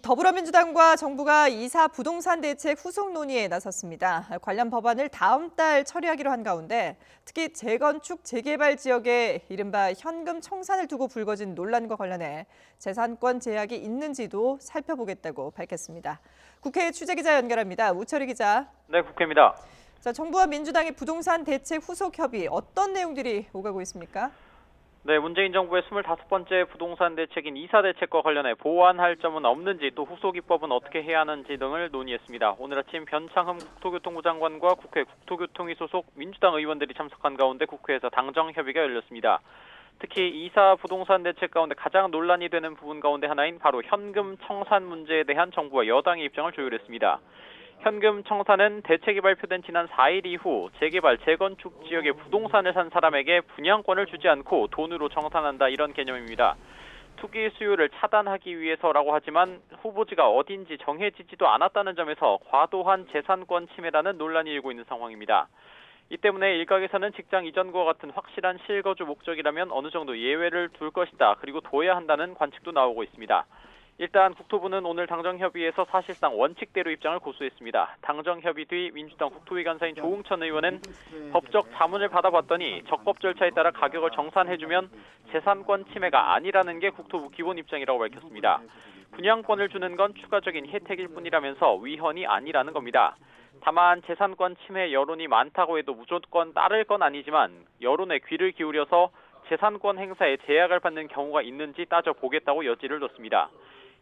더불어민주당과 정부가 이사 부동산 대책 후속 논의에 나섰습니다. 관련 법안을 다음 달 처리하기로 한 가운데 특히 재건축, 재개발 지역에 이른바 현금 청산을 두고 불거진 논란과 관련해 재산권 제약이 있는지도 살펴보겠다고 밝혔습니다. 국회 취재기자 연결합니다. 우철희 기자. 네, 국회입니다. 자, 정부와 민주당의 부동산 대책 후속 협의 어떤 내용들이 오가고 있습니까? 네, 문재인 정부의 25번째 부동산 대책인 이사 대책과 관련해 보완할 점은 없는지 또 후속 입법은 어떻게 해야 하는지 등을 논의했습니다. 오늘 아침 변창흠 국토교통부 장관과 국회 국토교통위 소속 민주당 의원들이 참석한 가운데 국회에서 당정 협의가 열렸습니다. 특히 이사 부동산 대책 가운데 가장 논란이 되는 부분 가운데 하나인 바로 현금 청산 문제에 대한 정부와 여당의 입장을 조율했습니다. 현금 청산은 대책이 발표된 지난 4일 이후 재개발, 재건축 지역에 부동산을 산 사람에게 분양권을 주지 않고 돈으로 청산한다, 이런 개념입니다. 투기 수요를 차단하기 위해서라고 하지만 후보지가 어딘지 정해지지도 않았다는 점에서 과도한 재산권 침해라는 논란이 일고 있는 상황입니다. 이 때문에 일각에서는 직장 이전과 같은 확실한 실거주 목적이라면 어느 정도 예외를 둘 것이다, 그리고 둬야 한다는 관측도 나오고 있습니다. 일단 국토부는 오늘 당정협의에서 사실상 원칙대로 입장을 고수했습니다. 당정협의 뒤 민주당 국토위 간사인 조응천 의원은 법적 자문을 받아봤더니 적법 절차에 따라 가격을 정산해주면 재산권 침해가 아니라는 게 국토부 기본 입장이라고 밝혔습니다. 분양권을 주는 건 추가적인 혜택일 뿐이라면서 위헌이 아니라는 겁니다. 다만 재산권 침해 여론이 많다고 해도 무조건 따를 건 아니지만 여론에 귀를 기울여서 재산권 행사에 제약을 받는 경우가 있는지 따져보겠다고 여지를 뒀습니다.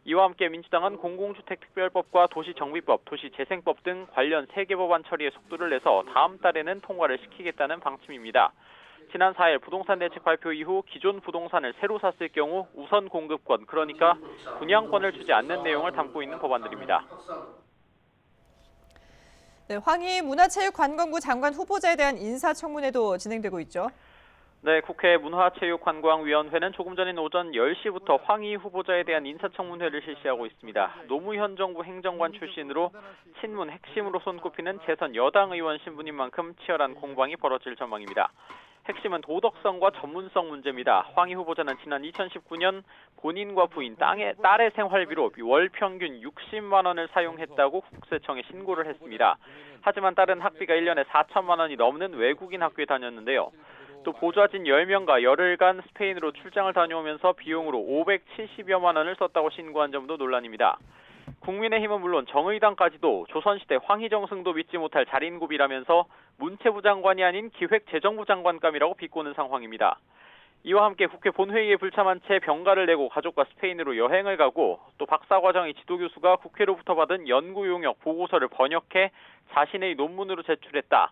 이와 함께 민주당은 공공주택특별법과 도시정비법, 도시재생법 등 관련 3개 법안 처리에 속도를 내서 다음 달에는 통과를 시키겠다는 방침입니다. 지난 4일 부동산 대책 발표 이후 기존 부동산을 새로 샀을 경우 우선 공급권, 그러니까 분양권을 주지 않는 내용을 담고 있는 법안들입니다. 네, 황희 문화체육관광부 장관 후보자에 대한 인사청문회도 진행되고 있죠. 네, 국회 문화체육관광위원회는 조금 전인 오전 10시부터 황희 후보자에 대한 인사청문회를 실시하고 있습니다. 노무현 정부 행정관 출신으로 친문 핵심으로 손꼽히는 재선 여당 의원 신분인 만큼 치열한 공방이 벌어질 전망입니다. 핵심은 도덕성과 전문성 문제입니다. 황희 후보자는 지난 2019년 본인과 부인, 딸의 생활비로 월 평균 60만 원을 사용했다고 국세청에 신고를 했습니다. 하지만 딸은 학비가 1년에 4천만 원이 넘는 외국인 학교에 다녔는데요. 또 보좌진 10명과 열흘간 스페인으로 출장을 다녀오면서 비용으로 570여만 원을 썼다고 신고한 점도 논란입니다. 국민의힘은 물론 정의당까지도 조선시대 황희정승도 믿지 못할 자린고비라면서 문체부 장관이 아닌 기획재정부 장관감이라고 비꼬는 상황입니다. 이와 함께 국회 본회의에 불참한 채 병가를 내고 가족과 스페인으로 여행을 가고 또 박사과정의 지도교수가 국회로부터 받은 연구용역 보고서를 번역해 자신의 논문으로 제출했다.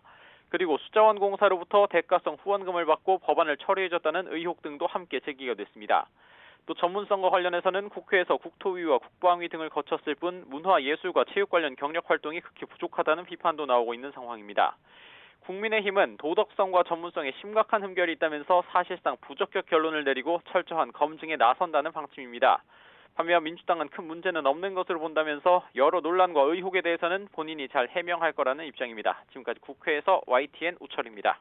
그리고 숫자원공사로부터 대가성 후원금을 받고 법안을 처리해줬다는 의혹 등도 함께 제기가 됐습니다. 또 전문성과 관련해서는 국회에서 국토위와 국방위 등을 거쳤을 뿐 문화, 예술과 체육 관련 경력 활동이 극히 부족하다는 비판도 나오고 있는 상황입니다. 국민의힘은 도덕성과 전문성에 심각한 흠결이 있다면서 사실상 부적격 결론을 내리고 철저한 검증에 나선다는 방침입니다. 반면 민주당은 큰 문제는 없는 것으로 본다면서 여러 논란과 의혹에 대해서는 본인이 잘 해명할 거라는 입장입니다. 지금까지 국회에서 YTN 우철입니다.